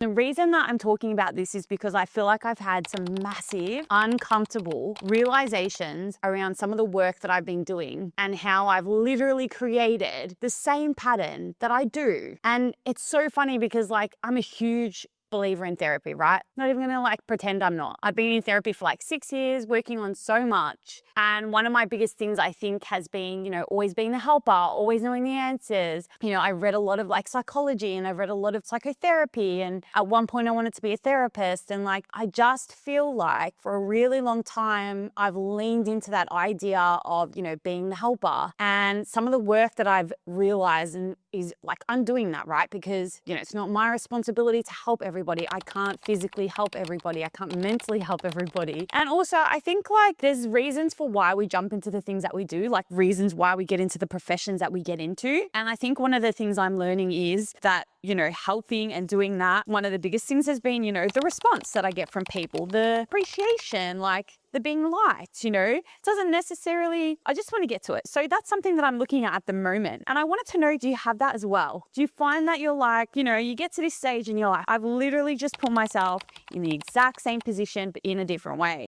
The reason that I'm talking about this is because I feel like I've had some massive, uncomfortable realizations around some of the work that I've been doing and how I've literally created the same pattern that I do. And it's so funny because like I'm a huge believer in therapy, right? Not even gonna like pretend I'm not. I've been in therapy for like 6 years, working on so much. And one of my biggest things I think has been, always being the helper, always knowing the answers. I read a lot of like psychology and I've read a lot of psychotherapy. And at one point I wanted to be a therapist. And like, I just feel like for a really long time, I've leaned into that idea of, being the helper. And some of the work that I've realized is like undoing that, right? Because, it's not my responsibility to help everybody. I can't physically help everybody. I can't mentally help everybody. And also, I think like there's reasons for why we jump into the things that we do, like reasons why we get into the professions that we get into. And I think one of the things I'm learning is that, helping and doing that, one of the biggest things has been, the response that I get from people, the appreciation, like the being liked, it doesn't necessarily, I just want to get to it. So that's something that I'm looking at the moment. And I wanted to know, do you have that as well? Do you find that you're like, you get to this stage and you're like, I've literally just put myself in the exact same position, but in a different way?